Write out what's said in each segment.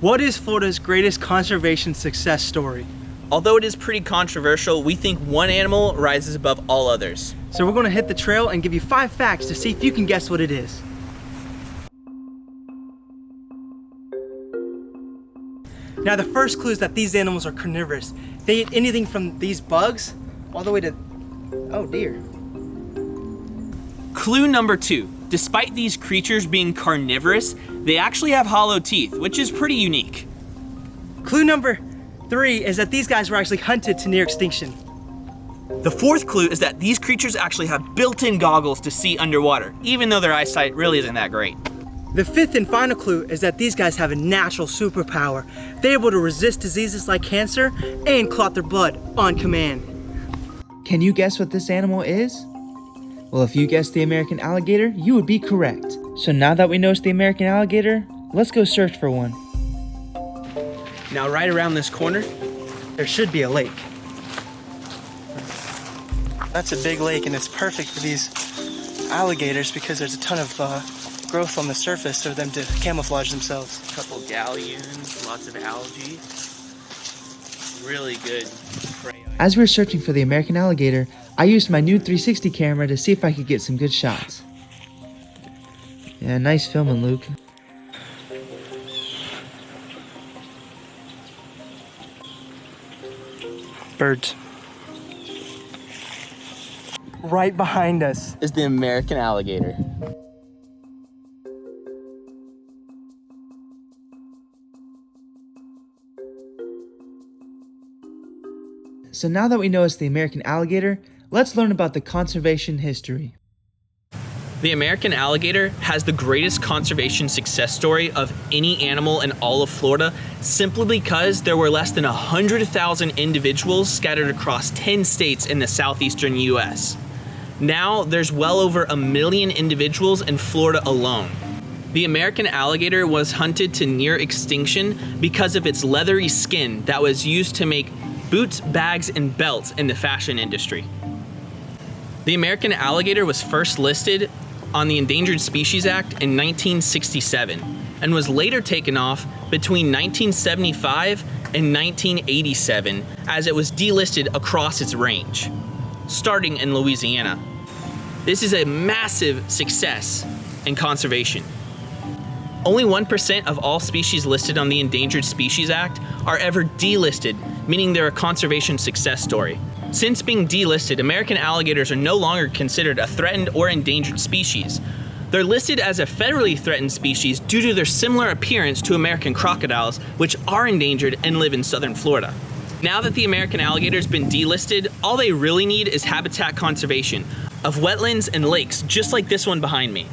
What is Florida's greatest conservation success story? Although it is pretty controversial, we think one animal rises above all others. So we're gonna hit the trail and give you 5 facts to see if you can guess what it is. Now the first clue is that these animals are carnivorous. They eat anything from these bugs all the way to, oh dear. Clue number 2. Despite these creatures being carnivorous, they actually have hollow teeth, which is pretty unique. Clue number 3 is that these guys were actually hunted to near extinction. The 4th clue is that these creatures actually have built-in goggles to see underwater, even though their eyesight really isn't that great. The 5th and final clue is that these guys have a natural superpower. They're able to resist diseases like cancer and clot their blood on command. Can you guess what this animal is? Well, if you guessed the American alligator, you would be correct. So now that we know it's the American alligator, let's go search for one. Now right around this corner, there should be a lake. That's a big lake, and it's perfect for these alligators because there's a ton of growth on the surface for them to camouflage themselves. A couple galleons, lots of algae. Really good prey. As we were searching for the American alligator, I used my new 360 camera to see if I could get some good shots. Yeah, nice filming, Luke. Birds. Right behind us Is the American alligator. So now that we know it's the American alligator, let's learn about the conservation history. The American alligator has the greatest conservation success story of any animal in all of Florida, simply because there were less than 100,000 individuals scattered across 10 states in the southeastern US. Now there's well over 1 million individuals in Florida alone. The American alligator was hunted to near extinction because of its leathery skin that was used to make boots, bags, and belts in the fashion industry. The American alligator was first listed on the Endangered Species Act in 1967 and was later taken off between 1975 and 1987 as it was delisted across its range, starting in Louisiana. This is a massive success in conservation. Only 1% of all species listed on the Endangered Species Act are ever delisted, meaning they're a conservation success story. Since being delisted, American alligators are no longer considered a threatened or endangered species. They're listed as a federally threatened species due to their similar appearance to American crocodiles, which are endangered and live in southern Florida. Now that the American alligator's been delisted, all they really need is habitat conservation of wetlands and lakes, just like this one behind me.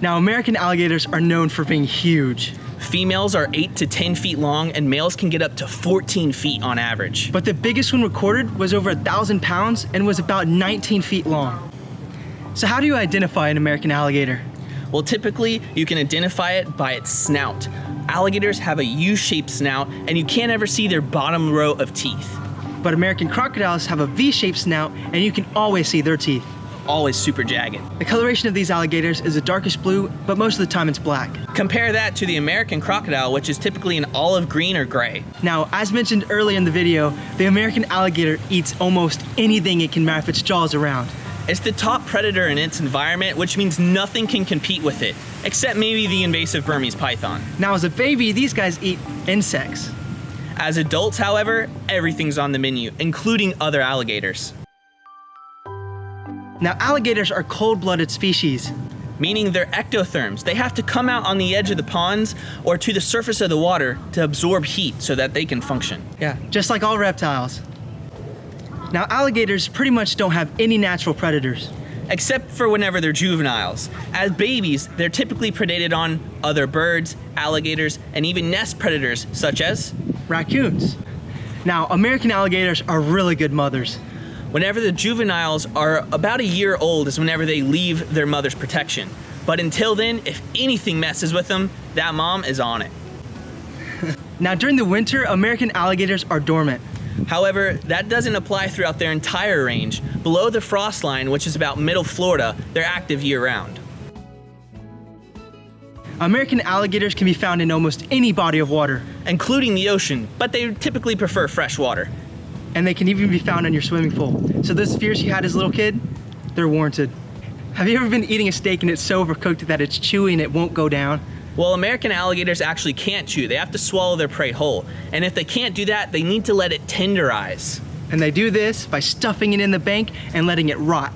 Now, American alligators are known for being huge. Females are 8 to 10 feet long and males can get up to 14 feet on average. But the biggest one recorded was over 1,000 pounds and was about 19 feet long. So how do you identify an American alligator? Well, typically you can identify it by its snout. Alligators have a U-shaped snout and you can't ever see their bottom row of teeth. But American crocodiles have a V-shaped snout and you can always see their teeth. Always super jagged. The coloration of these alligators is a darkish blue, but most of the time it's black. Compare that to the American crocodile, which is typically an olive green or gray. Now, as mentioned earlier in the video, the American alligator eats almost anything it can wrap its jaws around. It's the top predator in its environment, which means nothing can compete with it, except maybe the invasive Burmese python. Now, as a baby, these guys eat insects. As adults, however, everything's on the menu, including other alligators. Now, alligators are cold-blooded species. Meaning they're ectotherms. They have to come out on the edge of the ponds or to the surface of the water to absorb heat so that they can function. Yeah, just like all reptiles. Now, alligators pretty much don't have any natural predators. Except for whenever they're juveniles. As babies, they're typically predated on other birds, alligators, and even nest predators such as raccoons. Now, American alligators are really good mothers. Whenever the juveniles are about a year old is whenever they leave their mother's protection. But until then, if anything messes with them, that mom is on it. Now, during the winter, American alligators are dormant. However, that doesn't apply throughout their entire range. Below the frost line, which is about middle Florida, they're active year-round. American alligators can be found in almost any body of water, including the ocean, but they typically prefer fresh water. and they can even be found in your swimming pool. So those fears you had as a little kid, they're warranted. Have you ever been eating a steak and it's so overcooked that it's chewy and it won't go down? Well, American alligators actually can't chew. They have to swallow their prey whole. And if they can't do that, they need to let it tenderize. And they do this by stuffing it in the bank and letting it rot.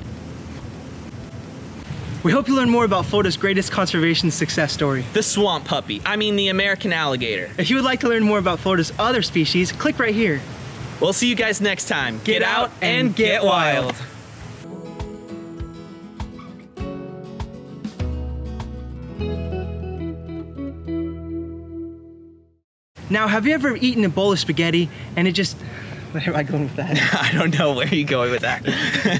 We hope you learn more about Florida's greatest conservation success story. The swamp puppy, the American alligator. If you would like to learn more about Florida's other species, click right here. We'll see you guys next time. Get out and get wild. Now, have you ever eaten a bowl of spaghetti and it just... Where am I going with that? I don't know where you're going with that.